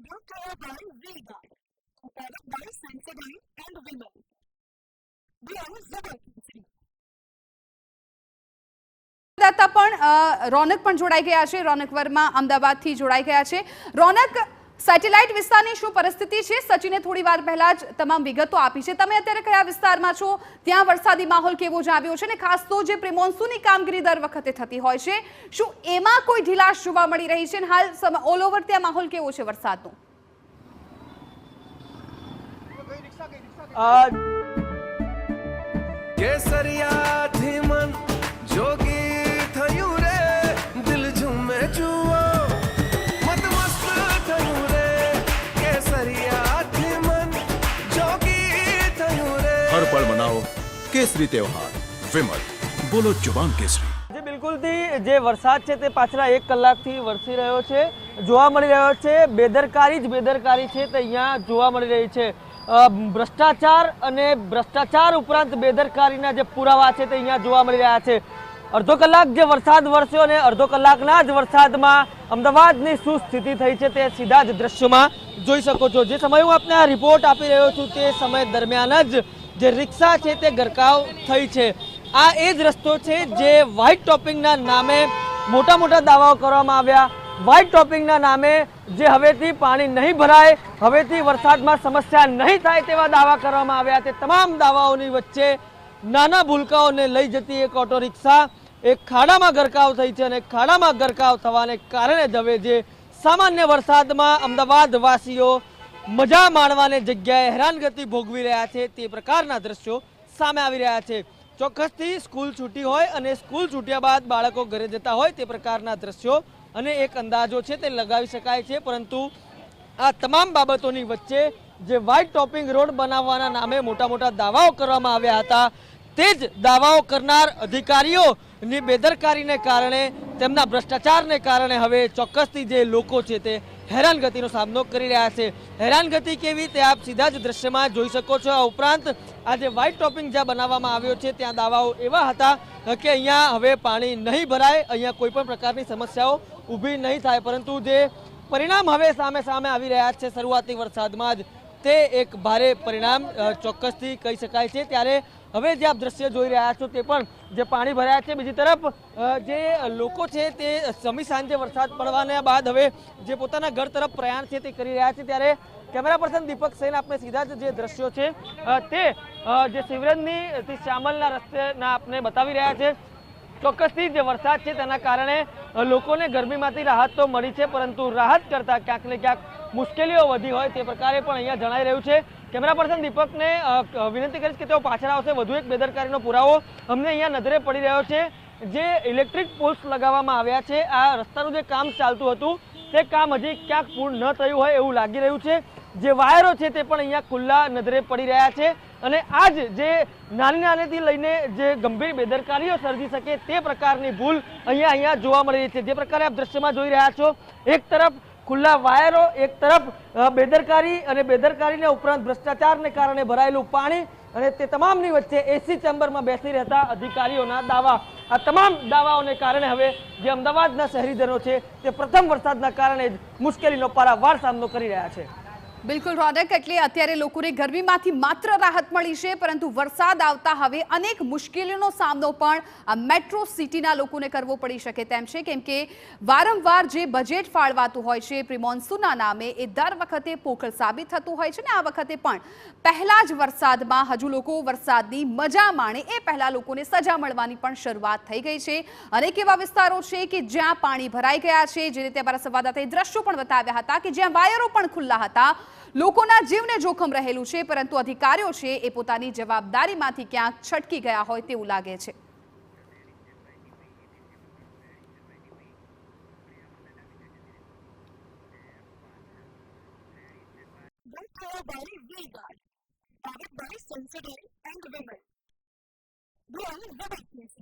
brought to you by V-Guard, a product by Sensodyne and Vimal. બિયારણ જબરદસ્ત. દાતા પણ રોનક પણ જોડાઈ ગયા છે. રોનક વર્મા અમદાવાદથી જોડાઈ ગયા છે. રોનક, સેટેલાઇટ વિસ્તારની શું પરિસ્થિતિ છે? સચિને થોડી વાર પહેલા જ તમામ વિગતો આપી છે. તમે અત્યારે કયા વિસ્તારમાં છો? ત્યાં વરસાદી માહોલ કેવો જામ્યો છે? અને ખાસ તો જે પ્રિમોન્સૂનની કામગીરી દર વખતે થતી હોય છે, શું એમાં કોઈ ઢીલાશ જોવા મળી રહી છે? હાલ ઓલ ઓવર ત્યાં માહોલ કેવો છે વરસાદનો? કેસરિયાથી મન જોગી થયું રે, દિલ ઝૂમે જુઓ મત મસ્ત થયું રે, કેસરિયાથી મન જોગી થયું રે. હર પળ મનાવો કેસરી તહેવાર. વિમલ, બોલો જુબાન કેસરી. જે બિલકુલથી જે વરસાદ છે તે પાછલા 1 કલાકથી વરસી રહ્યો છે, જોવા મળી રહ્યો છે. બેદરકારી જ બેદરકારી છે તે અહીંયા જોવા મળી રહી છે. ભ્રષ્ટાચાર અને ભ્રષ્ટાચાર ઉપરાંત બેદરકારીના જે પુરાવા છે તે અહીંયા જોવા મળી રહ્યા છે. અડધો કલાક જે વરસાદ વરસ્યો અને અડધો કલાકના જ વરસાદમાં અમદાવાદની શું સ્થિતિ થઈ છે તે સીધા જ દ્રશ્યોમાં જોઈ શકો છો. જે સમય હું આપને આ રિપોર્ટ આપી રહ્યો છું તે સમય દરમિયાન જ જે રિક્ષા છે તે ગરકાવ થઈ છે. આ એ જ રસ્તો છે જે વ્હાઇટ ટોપિંગના નામે મોટા મોટા દાવાઓ કરવામાં આવ્યા. વ્હાઇટ ટોપિંગના નામે જે હવેથી પાણી નહીં ભરાય, હવેથી વરસાદમાં સમસ્યા નહીં થાય તેવા દાવા કરવામાં આવ્યા. તે તમામ દાવાઓની વચ્ચે નાના ભૂલકાઓને લઈ જતી એક ઓટો રિક્ષા એક ખાડામાં ગરકાવ થઈ છે. અને ખાડામાં ગરકાવ થવાને કારણે જ હવે જે સામાન્ય વરસાદમાં અમદાવાદ વાસીઓ મજા માણવાને જગ્યાએ હેરાનગતિ ભોગવી રહ્યા છે તે પ્રકારના દ્રશ્યો સામે આવી રહ્યા છે. ચોક્કસથી સ્કૂલ છૂટી હોય અને સ્કૂલ છૂટ્યા બાદ બાળકો ઘરે જતા હોય તે પ્રકારના દ્રશ્યો અને એક અંદાજો છે તે લગાવી શકાય છે. પરંતુ આ તમામ બાબતોની વચ્ચે જે વ્હાઇટ ટોપિંગ રોડ બનાવવાના નામે મોટા મોટા દાવાઓ કરવામાં આવ્યા હતા, તે જ દાવાઓ કરનાર અધિકારીઓની બેદરકારીને કારણે, તેમના ભ્રષ્ટાચારને કારણે હવે ચોક્કસથી જે લોકો છે તે હેરાનગતિનો સામનો કરી રહ્યા છે. હેરાનગતિ કેવી તે આપ સીધા જ દ્રશ્યમાં જોઈ શકો છો. આ ઉપરાંત આ જે વ્હાઇટ ટોપિંગ જ્યાં બનાવવામાં આવ્યો છે ત્યાં દાવાઓ એવા હતા કે અહીંયા હવે પાણી નહીં ભરાય, અહીંયા કોઈ પણ પ્રકારની સમસ્યાઓ ઊભી નહીં થાય. પરંતુ જે પરિણામ હવે સામે સામે આવી રહ્યા છે શરૂઆતી વરસાદમાં જ, તે એક ભારે પરિણામ ચોક્કસથી કહી શકાય છે. ત્યારે હવે જે આપ દ્રશ્ય જોઈ રહ્યા છો તે પણ જે પાણી ભરાયા છે. બીજી તરફ જે લોકો છે તે સમી સાંજે વરસાદ પડવાના બાદ હવે જે પોતાના ઘર તરફ પ્રયાણ છે તે કરી રહ્યા છે. ત્યારે કેમેરા પર્સન દીપક સેન આપણે સીધા જ જે દ્રશ્યો છે તે જે શિવરજની શ્યામલના રસ્તેના આપને બતાવી રહ્યા છે. ચોક્કસથી જે વરસાદ છે તેના કારણે લોકોને ગરમીમાંથી રાહત તો મળી છે, પરંતુ રાહત કરતાં ક્યાંક ને ક્યાંક મુશ્કેલીઓ વધી હોય તે પ્રકારે પણ અહીંયા જણાઈ રહ્યું છે. કેમેરા પર્સન દીપકને વિનંતી કરીશ કે તેઓ પાછળ આવશે. વધુ એક બેદરકારીનો પુરાવો અમને અહીંયા નજરે પડી રહ્યો છે. જે ઇલેક્ટ્રિક પોલ્સ લગાવવામાં આવ્યા છે, આ રસ્તાનું જે કામ ચાલતું હતું તે કામ હજી ક્યાંક પૂર્ણ ન થયું હોય એવું લાગી રહ્યું છે. જે વાયરો છે તે પણ અહીંયા ખુલ્લા નજરે પડી રહ્યા છે. અને આજ જે નાની નાનીથી લઈને જે ગંભીર બેદરકારીઓ સર્જી શકે તે પ્રકારની ભૂલ અહીંયા જોવા મળી રહી છે. જે પ્રકારે આપ દ્રશ્યમાં જોઈ રહ્યા છો, એક તરફ ખુલ્લા વાયરો, એક તરફ બેદરકારી અને બેદરકારીને ઉપરાંત ભ્રષ્ટાચારને કારણે ભરાયેલું પાણી અને તે તમામની વચ્ચે એસી ચેમ્બરમાં બેસી રહેતા અધિકારીઓના દાવા. આ તમામ દાવાઓને કારણે હવે જે અમદાવાદના શહેરીજનો છે તે પ્રથમ વરસાદના કારણે જ મુશ્કેલીનો પારાવાર સામનો કરી રહ્યા છે. બિલકુલ રોનક, એટલે અત્યારે લોકોને ગરમીમાંથી માત્ર રાહત મળી છે, પરંતુ વરસાદ આવતા હવે અનેક મુશ્કેલીઓનો સામનો પણ આ મેટ્રો સિટીના લોકોને કરવો પડી શકે તેમ છે. કેમ કે વારંવાર જે બજેટ ફાળવાતું હોય છે પ્રિમોન્સૂનના નામે, એ દર વખતે પોખર સાબિત થતું હોય છે. ને આ વખતે પણ પહેલા જ વરસાદમાં હજુ લોકો વરસાદની મજા માણે એ પહેલા લોકોને સજા મળવાની પણ શરૂઆત થઈ ગઈ છે. અનેક એવા વિસ્તારો છે કે જ્યાં પાણી ભરાઈ ગયા છે. જે રીતે અમારા સંવાદદાતાએ દ્રશ્યો પણ બતાવ્યા હતા કે જ્યાં વાયરો પણ ખુલ્લા હતા, લોકોના જીવને જોખમ રહેલું છે. પરંતુ અધિકારીઓ છે એ પોતાની જવાબદારીમાંથી ક્યાંક છટકી ગયા હોય તેવું લાગે છે. by V-Guard, powered by Sensodyne and Vimal. Beyond the Witness.